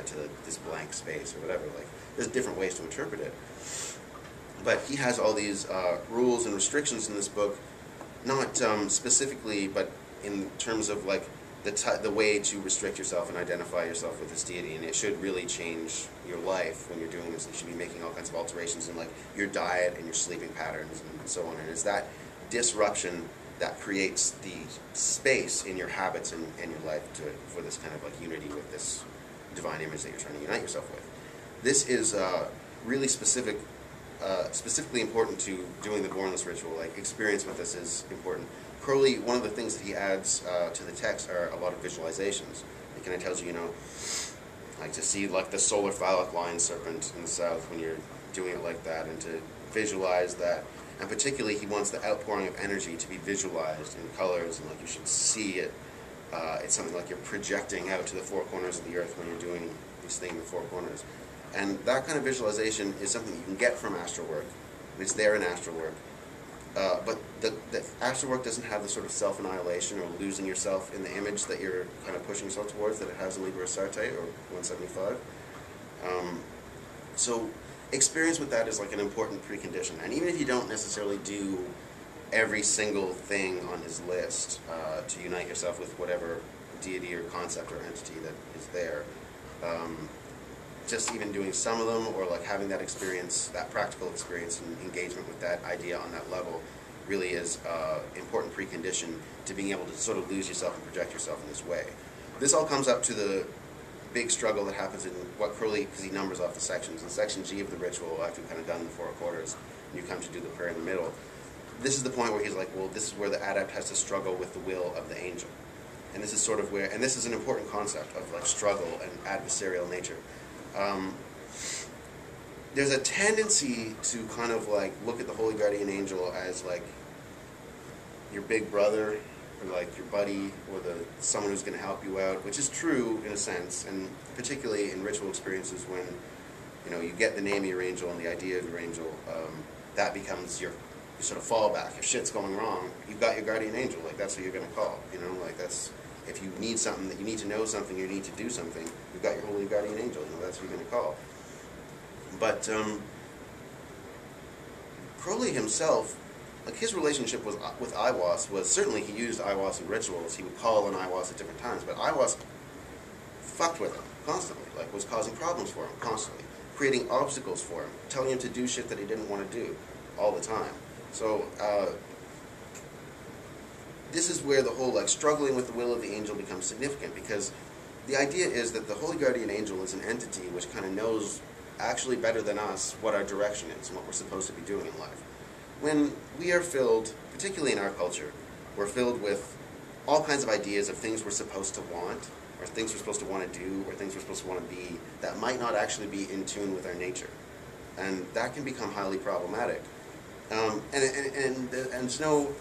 to this blank space or whatever. Like, there's different ways to interpret it. But he has all these rules and restrictions in this book, not specifically, but in terms of like the way to restrict yourself and identify yourself with this deity. And it should really change your life when you're doing this. You should be making all kinds of alterations in like your diet and your sleeping patterns and so on. And it's that disruption that creates the space in your habits and your life for this kind of like unity with this divine image that you're trying to unite yourself with. This is really specifically important to doing the Bornless ritual. Like, experience with this is important. Crowley, one of the things that he adds to the text are a lot of visualizations. He kind of tells you, like to see like the solar phallic line serpent in the south when you're doing it like that, and to visualize that. And particularly, he wants the outpouring of energy to be visualized in colors, and like you should see it. It's something like you're projecting out to the four corners of the earth when you're doing this thing in the four corners. And that kind of visualization is something you can get from astral work. It's there in astral work. But the astral work doesn't have the sort of self-annihilation or losing yourself in the image that you're kind of pushing yourself towards that it has in Liber Astarte or 175. So experience with that is like an important precondition. And even if you don't necessarily do every single thing on his list to unite yourself with whatever deity or concept or entity that is there, just even doing some of them, or like having that experience, that practical experience and engagement with that idea on that level, really is important precondition to being able to sort of lose yourself and project yourself in this way. This all comes up to the big struggle that happens in what Crowley, because he numbers off the sections. In section G of the ritual, after you've kind of done the four quarters, and you come to do the prayer in the middle, this is the point where he's like, well, this is where the adept has to struggle with the will of the angel. And this is sort of where, and this is an important concept of like struggle and adversarial nature. There's a tendency to kind of like look at the holy guardian angel as like your big brother, or like your buddy, or someone who's going to help you out, which is true in a sense, and particularly in ritual experiences when you get the name of your angel and the idea of your angel, that becomes your sort of fallback. If shit's going wrong, you've got your guardian angel. Like, that's who you're going to call. Like that's, if you need something, that you need to know something, you need to do something, you've got your holy guardian angel. That's who you're going to call. But Crowley himself, like his relationship with Aiwass was, certainly he used Aiwass in rituals. He would call on Aiwass at different times, but Aiwass fucked with him constantly, like was causing problems for him constantly, creating obstacles for him, telling him to do shit that he didn't want to do all the time. So this is where the whole like struggling with the will of the angel becomes significant, because the idea is that the holy guardian angel is an entity which kind of knows actually better than us what our direction is and what we're supposed to be doing in life. When we are filled, particularly in our culture, we're filled with all kinds of ideas of things we're supposed to want, or things we're supposed to want to do, or things we're supposed to want to be, that might not actually be in tune with our nature. And that can become highly problematic. And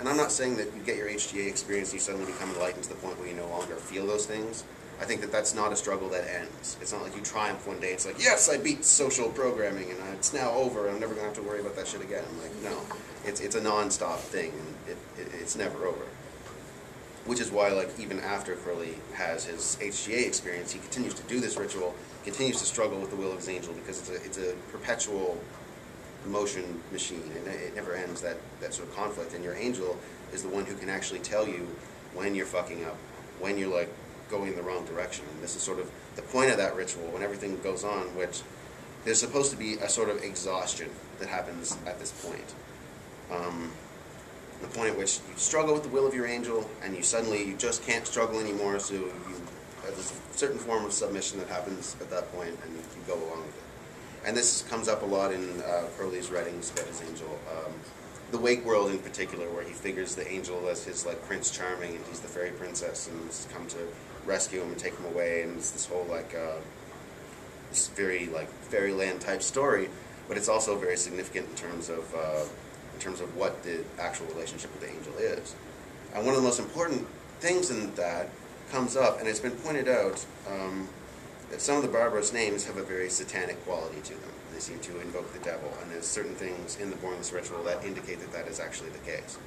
I'm not saying that you get your HGA experience and you suddenly become enlightened to the point where you no longer feel those things. I think that that's not a struggle that ends. It's not like you triumph one day, it's like, yes, I beat social programming, and it's now over, and I'm never going to have to worry about that shit again. I'm like, no. It's a non-stop thing, and it's never over. Which is why, like, even after Crowley has his HGA experience, he continues to do this ritual, continues to struggle with the will of his angel, because it's a perpetual motion machine, and it never ends, that sort of conflict. And your angel is the one who can actually tell you when you're fucking up, when you're, like, going in the wrong direction. And this is sort of the point of that ritual, when everything goes on, which there's supposed to be a sort of exhaustion that happens at this point. The point at which you struggle with the will of your angel, and you just can't struggle anymore, so there's a certain form of submission that happens at that point, and you go along with it. And this comes up a lot in Crowley's writings about his angel. The Wake World in particular, where he figures the angel as his like Prince Charming, and he's the fairy princess, and he's come to rescue him and take him away, and it's this whole like this very like fairyland type story, but it's also very significant in terms of what the actual relationship with the angel is. And one of the most important things in that comes up, and it's been pointed out, that some of the barbarous names have a very satanic quality to them. They seem to invoke the devil, and there's certain things in the Bornless ritual that indicate that that is actually the case.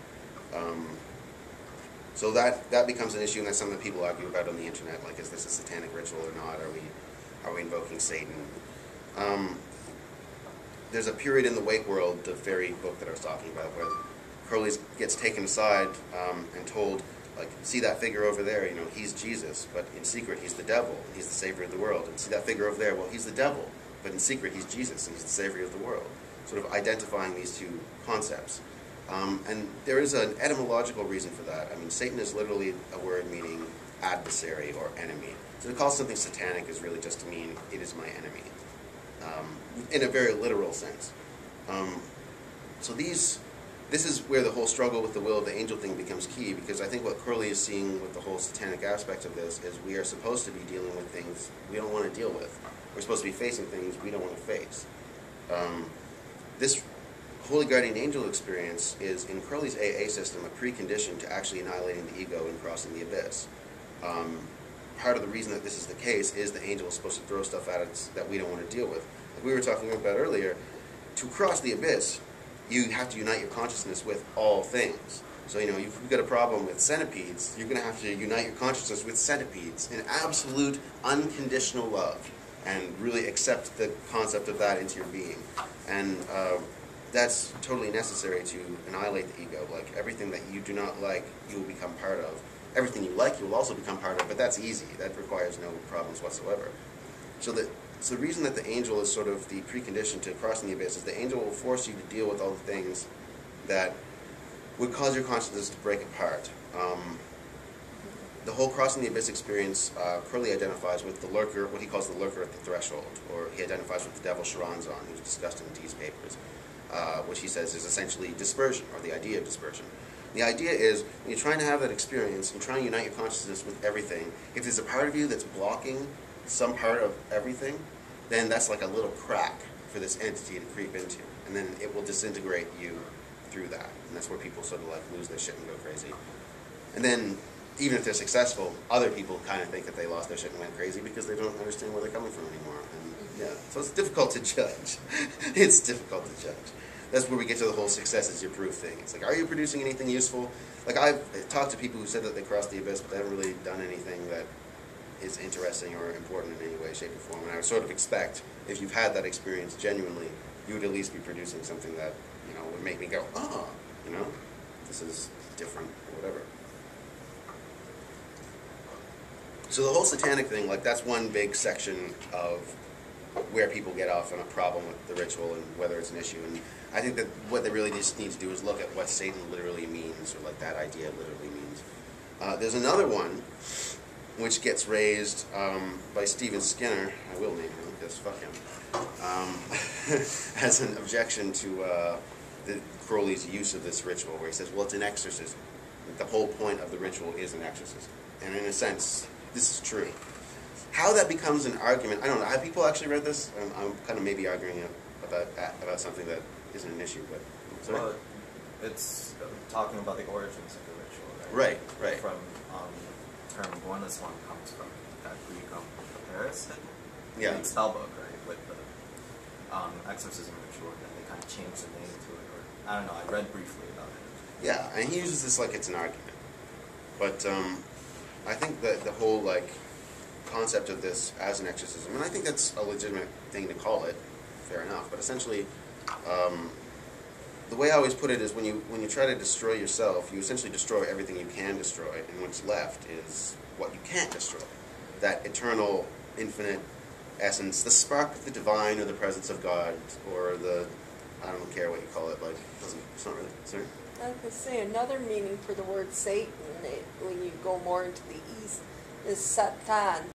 So that becomes an issue, and that's something that people argue about on the internet. Like, is this a satanic ritual or not? Are we invoking Satan. There's a period in the Wake world, the very book that I was talking about, where Crowley gets taken aside and told, like, see that figure over there, you know, he's Jesus, but in secret he's the devil, and he's the savior of the world. And see that figure over there, well, he's the devil, but in secret he's Jesus, and he's the savior of the world. Sort of identifying these two concepts. And there is an etymological reason for that. I mean, Satan is literally a word meaning adversary or enemy. So to call something satanic is really just to mean it is my enemy, in a very literal sense. So this is where the whole struggle with the will of the angel thing becomes key, because I think what Crowley is seeing with the whole satanic aspect of this is we are supposed to be dealing with things we don't want to deal with. We're supposed to be facing things we don't want to face. This Holy Guardian Angel experience is, in Crowley's AA system, a precondition to actually annihilating the ego and crossing the abyss. Part of the reason that this is the case is the angel is supposed to throw stuff at us that we don't want to deal with. Like we were talking about earlier, to cross the abyss, you have to unite your consciousness with all things. So, you know, if you've got a problem with centipedes, you're going to have to unite your consciousness with centipedes in absolute, unconditional love, and really accept the concept of that into your being. And that's totally necessary to annihilate the ego. Like, everything that you do not like, you will become part of. Everything you like, you will also become part of, but that's easy. That requires no problems whatsoever. So the reason that the angel is sort of the precondition to crossing the abyss is the angel will force you to deal with all the things that would cause your consciousness to break apart. The whole crossing the abyss experience, Crowley identifies with the lurker, what he calls the lurker at the threshold, or he identifies with the devil Sharonzon, who's discussed in Dee's papers, which he says is essentially dispersion, or the idea of dispersion. The idea is, when you're trying to have that experience, you're trying to unite your consciousness with everything. If there's a part of you that's blocking some part of everything, then that's like a little crack for this entity to creep into. And then it will disintegrate you through that. And that's where people sort of like lose their shit and go crazy. And then, even if they're successful, other people kind of think that they lost their shit and went crazy because they don't understand where they're coming from anymore. And yeah, so it's difficult to judge. It's difficult to judge. That's where we get to the whole success is your proof thing. It's like, are you producing anything useful? Like, I've talked to people who said that they crossed the abyss, but they haven't really done anything that is interesting or important in any way, shape, or form. And I would sort of expect, if you've had that experience genuinely, you would at least be producing something that, you know, would make me go, ah, you know, this is different, or whatever. So the whole satanic thing, like, that's one big section of where people get off on a problem with the ritual and whether it's an issue. And I think that what they really just need to do is look at what Satan literally means, or like that idea literally means. There's another one which gets raised by Stephen Skinner, I will name him because fuck him, as an objection to Crowley's use of this ritual, where he says, well, it's an exorcism. The whole point of the ritual is an exorcism. And in a sense, this is true. How that becomes an argument, I don't know. Have people actually read this? I'm kind of maybe arguing about something that isn't an issue, but... Sorry. Well, it's talking about the origins of the ritual, right? Right. From the term Bornless One comes from that Greek Paris, yeah. Greek spell book, right? With the exorcism ritual, and then they kind of changed the name to it. Or, I don't know, I read briefly about it. Yeah, and he uses this like it's an argument. But I think that the whole, like, concept of this as an exorcism, and I think that's a legitimate thing to call it, fair enough, but essentially, the way I always put it is when you try to destroy yourself, you essentially destroy everything you can destroy, and what's left is what you can't destroy. That eternal, infinite essence, the spark of the divine, or the presence of God, or the, I don't care what you call it, like, it's not really, sorry? I was going to say, another meaning for the word Satan, when you go more into the East, is Satan.